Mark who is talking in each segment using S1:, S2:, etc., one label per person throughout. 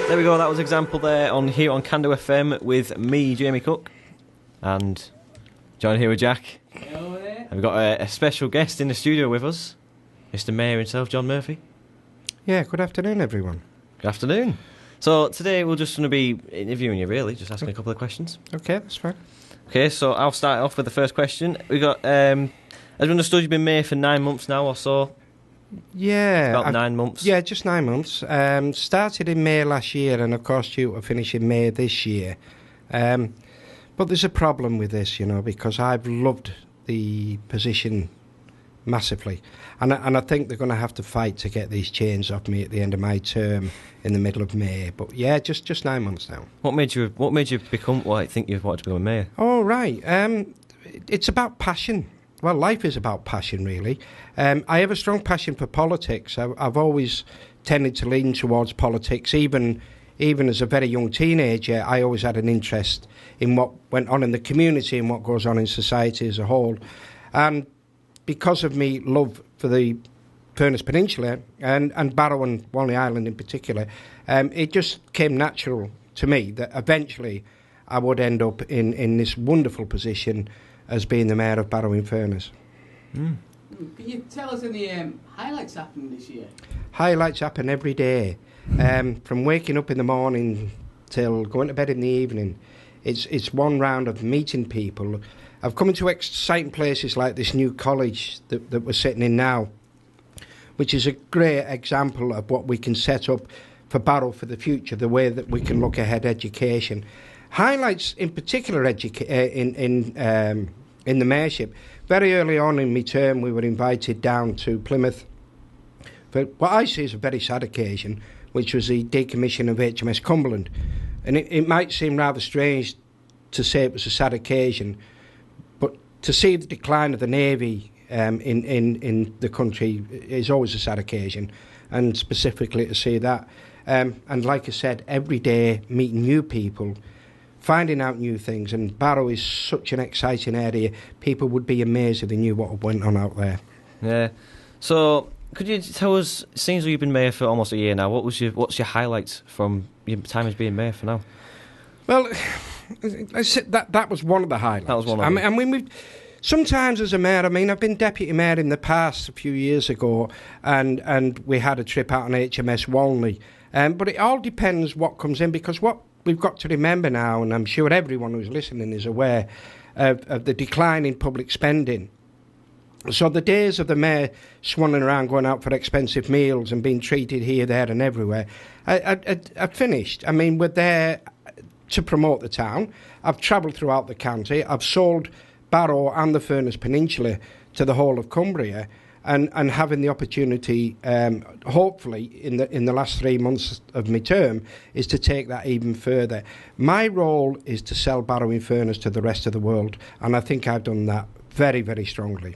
S1: There we go, that was an example there here on CandoFM with me, Jamie Cooke, and joined here with Jack.
S2: Hello there.
S1: And we've got a special guest in the studio with us, Mr. Mayor himself, John Murphy.
S3: Yeah, good afternoon, everyone.
S1: Good afternoon. So today we're just going to be interviewing you, really, just asking a couple of questions.
S3: Okay, that's fine.
S1: Okay, so I'll start off with the first question. We got, as we understood, you've been mayor for 9 months now or so.
S3: Yeah.
S1: About 9 months.
S3: Yeah, just 9 months. Started in May last year and, of course, due to finish in May this year. But there's a problem with this, you know, because I've loved the position massively. And I think they're going to have to fight to get these chains off me at the end of my term in the middle of May. But, yeah, just 9 months now.
S1: What made you think you wanted to become a mayor?
S3: Oh, right. It's about passion. Well, life is about passion, really. I have a strong passion for politics. I've always tended to lean towards politics. Even as a very young teenager, I always had an interest in what went on in the community and what goes on in society as a whole. And because of me love for the Furness Peninsula and Barrow and Walney Island in particular, it just came natural to me that eventually I would end up in this wonderful position as being the mayor of Barrow-in-Furness.
S2: Can you tell us any highlights happening this year?
S3: Highlights happen every day. From waking up in the morning till going to bed in the evening. It's one round of meeting people. I've come into exciting places like this new college that we're sitting in now, which is a great example of what we can set up for Barrow for the future, the way that we can look ahead education. Highlights in particular in the mayorship. Very early on in my term, we were invited down to Plymouth for what I see as a very sad occasion, which was the decommission of HMS Cumberland. And it might seem rather strange to say it was a sad occasion, but to see the decline of the Navy in the country is always a sad occasion, and specifically to see that. And like I said, every day meeting new people, finding out new things, and Barrow is such an exciting area. People would be amazed if they knew what went on out there.
S1: Yeah. So, could you tell us, it seems like you've been mayor for almost a year now, what's your highlights from your time as being mayor for now?
S3: Well, that was one of the highlights.
S1: That was one of them.
S3: I mean, sometimes as a mayor, I've been deputy mayor in the past a few years ago, and we had a trip out on HMS Walney. But it all depends what comes in, because what we've got to remember now, and I'm sure everyone who's listening is aware of the decline in public spending. So the days of the mayor swanning around going out for expensive meals and being treated here, there and everywhere are finished. I mean, we're there to promote the town. I've travelled throughout the county. I've sold Barrow and the Furness Peninsula to the whole of Cumbria, and having the opportunity, hopefully, in the last 3 months of my term, is to take that even further. My role is to sell Barrow-in-Furness to the rest of the world, and I think I've done that very, very strongly.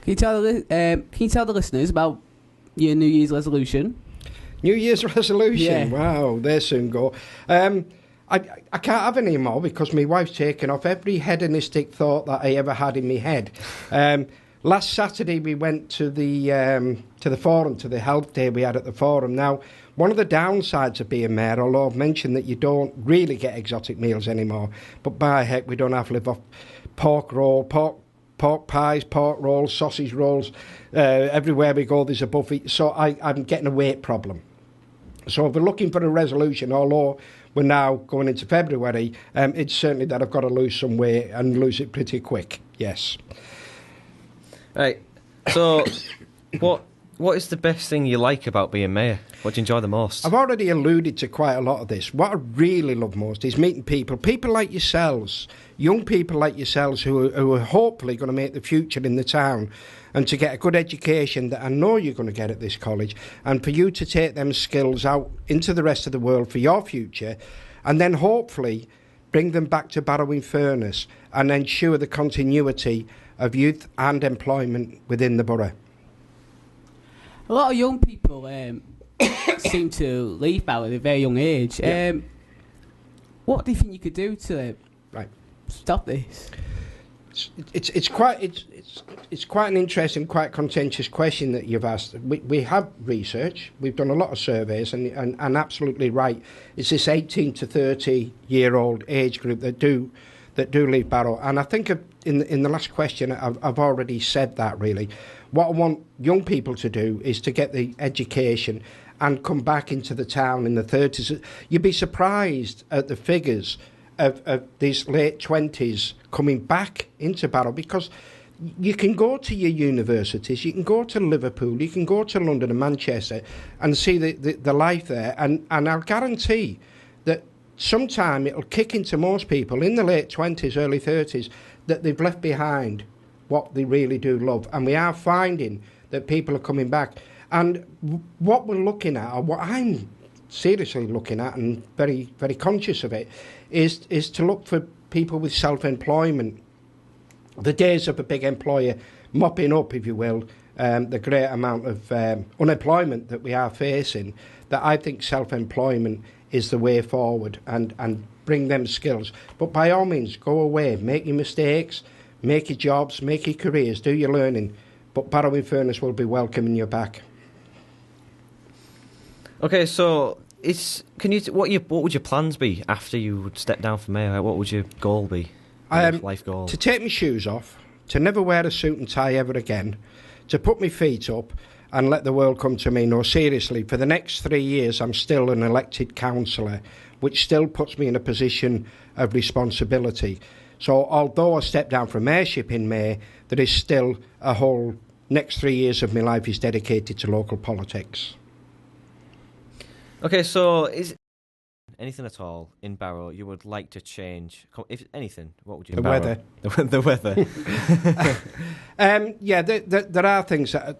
S2: Can you tell the listeners about your New Year's resolution?
S3: New Year's resolution?
S2: Yeah.
S3: Wow, they soon go. I can't have any more because my wife's taken off every hedonistic thought that I ever had in my head. Last Saturday we went to the forum, to the health day we had at the forum. Now, one of the downsides of being mayor, although I've mentioned that you don't really get exotic meals anymore, but by heck, we don't have to live off pork pies, pork rolls, sausage rolls. Everywhere we go, there's a buffet. So I'm getting a weight problem. So if we're looking for a resolution, although we're now going into February, it's certainly that I've got to lose some weight and lose it pretty quick. Yes.
S1: Right. So, what is the best thing you like about being mayor? What do you enjoy the most?
S3: I've already alluded to quite a lot of this. What I really love most is meeting people like yourselves, young people like yourselves who are hopefully going to make the future in the town, and to get a good education that I know you're going to get at this college, and for you to take them skills out into the rest of the world for your future, and then hopefully bring them back to Barrow-in-Furness and ensure the continuity of youth and employment within the borough.
S2: A lot of young people seem to leave Barrow at a very young age.
S3: Yeah.
S2: What do you think you could do to
S3: Right.
S2: stop this?
S3: It's quite an interesting, quite contentious question that you've asked. We have research. We've done a lot of surveys, and absolutely right. It's this 18 to 30-year-old age group that do leave Barrow. And I think in the last question, I've already said that. Really, what I want young people to do is to get the education and come back into the town in the 30s. You'd be surprised at the figures of these late 20s coming back into Barrow, because you can go to your universities, you can go to Liverpool, you can go to London and Manchester and see the life there, and I'll guarantee that sometime it'll kick into most people in the late 20s, early 30s, that they've left behind what they really do love. And we are finding that people are coming back. And what we're looking at, or what I'm seriously looking at and very, very conscious of it, is to look for people with self-employment. The days of a big employer mopping up, if you will, the great amount of unemployment that we are facing, that I think self-employment is the way forward, and bring them skills. But by all means, go away, make your mistakes, make your jobs, make your careers, do your learning. But Barrow-in-Furness will be welcoming you back.
S1: Okay, so what would your plans be after you would step down from mayor? What would your goal be? Life goal? To
S3: take my shoes off, to never wear a suit and tie ever again, to put my feet up and let the world come to me. No, seriously, for the next 3 years I'm still an elected councillor, which still puts me in a position of responsibility. So although I step down from mayorship in May, there is still a whole next 3 years of my life is dedicated to local politics.
S1: Okay, so is anything at all in Barrow you would like to change? If anything, what would you?
S3: The weather.
S1: The weather.
S3: Yeah, there are things that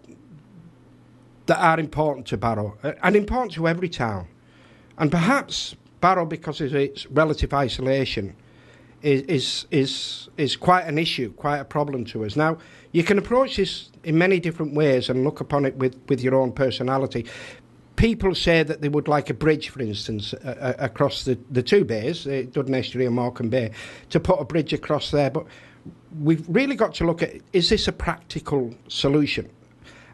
S3: are important to Barrow and important to every town, and perhaps Barrow, because of its relative isolation, is quite an issue, quite a problem to us. Now, you can approach this in many different ways and look upon it with your own personality. People say that they would like a bridge, for instance, across the two bays, Dudden Estuary and Morecambe Bay, to put a bridge across there. But we've really got to look at, is this a practical solution?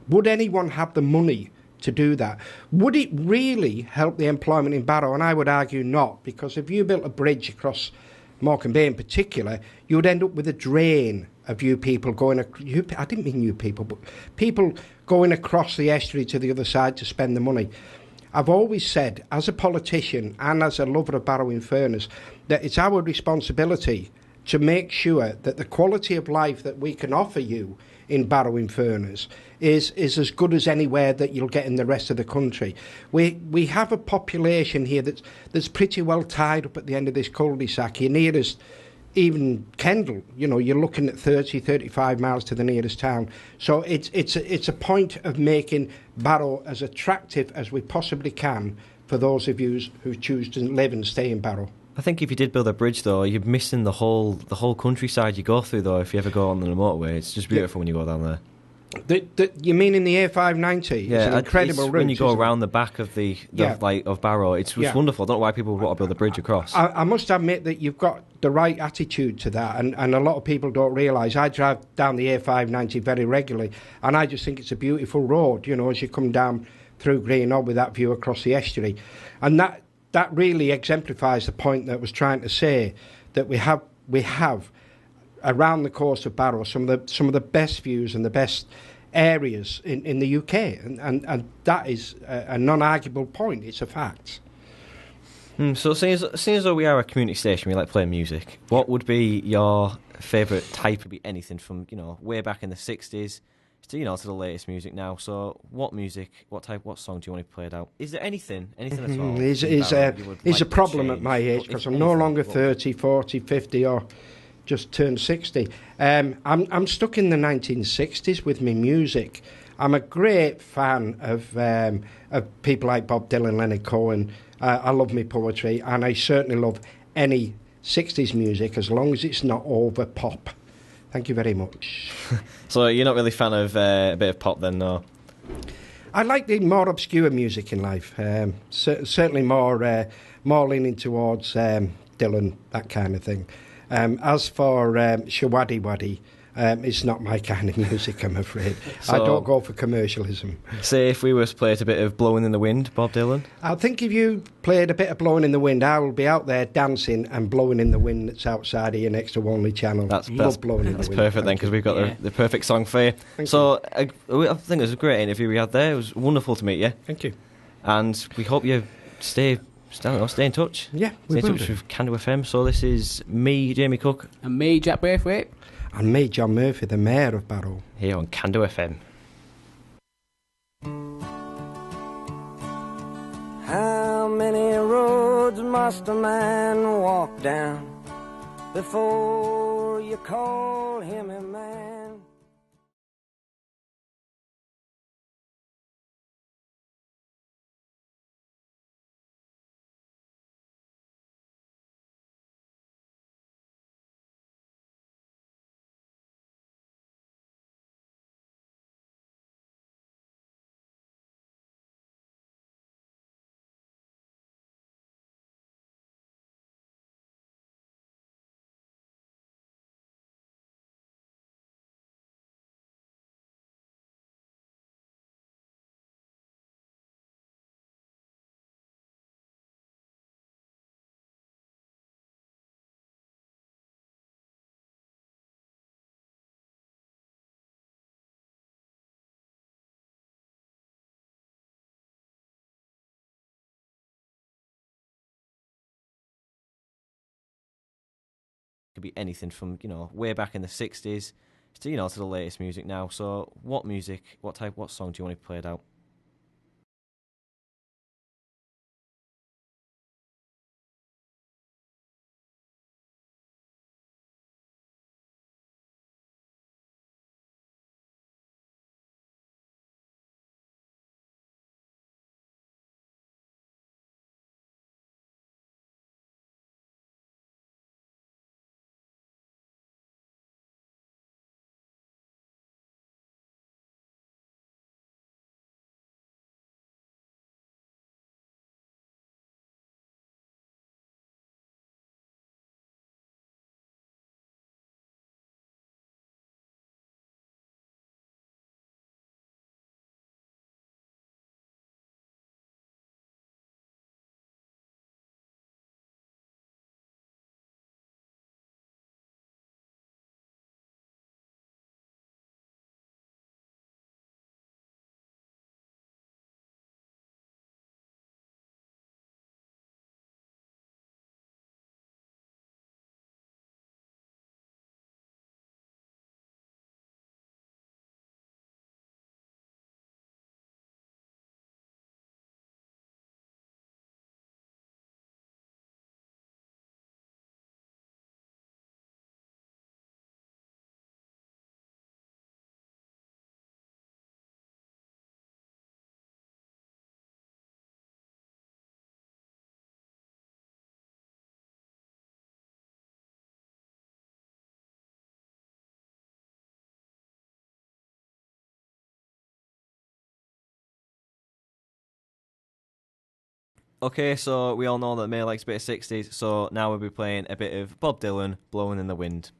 S3: Would anyone have the money to do that? Would it really help the employment in Barrow? And I would argue not, because if you built a bridge across Morecambe Bay in particular, you would end up with a drain of you people going, I didn't mean you people, but people going across the estuary to the other side to spend the money. I've always said, as a politician and as a lover of Barrow-in-Furness, that it's our responsibility to make sure that the quality of life that we can offer you in Barrow-in-Furness is as good as anywhere that you'll get in the rest of the country. We have a population here that's pretty well tied up at the end of this cul-de-sac. Your nearest, even Kendal, you're looking at 30, 35 miles to the nearest town. So it's a point of making Barrow as attractive as we possibly can for those of you who choose to live and stay in Barrow.
S1: I think if you did build a bridge, though, you're missing the whole countryside you go through, though, if you ever go on the motorway. It's just beautiful when you go down there.
S3: You mean in the A590?
S1: Yeah,
S3: it's an incredible route.
S1: When you go around the back of of Barrow, it's wonderful. I don't know why people would want to build a bridge across.
S3: I must admit that you've got the right attitude to that, and a lot of people don't realise. I drive down the A590 very regularly, and I just think it's a beautiful road, as you come down through Greenhall with that view across the estuary. And that really exemplifies the point that I was trying to say, that we have around the coast of Barrow some of the best views and the best areas in the UK, and that is a non-arguable point. It's a fact.
S1: So seeing as though we are a community station, we like playing music, what would be your favourite type? Would be anything from way back in the 60s to the latest music now. So what song do you want to play it out? Is there anything at all?
S3: Is a problem at my age, because I'm no longer 30, 40, 50 or just turned 60. I'm stuck in the 1960s with my music. I'm a great fan of people like Bob Dylan, Leonard Cohen. I love my poetry, and I certainly love any 60s music as long as it's not over pop. Thank you very much.
S1: So you're not really a fan of a bit of pop then, no?
S3: I like the more obscure music in life. Certainly more leaning towards Dylan, that kind of thing. As for Shawaddy Waddy, it's not my kind of music, I'm afraid.
S1: So,
S3: I don't go for commercialism.
S1: Say if we were to play a bit of Blowing in the Wind, Bob Dylan?
S3: I think if you played a bit of Blowing in the Wind, I will be out there dancing and blowing in the wind that's outside of your next to only channel.
S1: That's
S3: Blowing in the wind.
S1: perfect then, because we've got the perfect song for you. So I think it was a great interview we had there. It was wonderful to meet you.
S3: Thank you.
S1: And we hope you stay in touch.
S3: Yeah,
S1: stay in touch with CandoFM. So this is me, Jamie Cooke.
S2: And me, Jack Briathwaite.
S3: And me, John Murphy, the Mayor of Barrow.
S1: Here on CandoFM.
S4: How many roads must a man walk down before you call him a man?
S1: Could be anything from, way back in the 60s to, to the latest music now. So what song do you want to play out? Okay, so we all know that May likes a bit of 60s, so now we'll be playing a bit of Bob Dylan, Blowing in the Wind.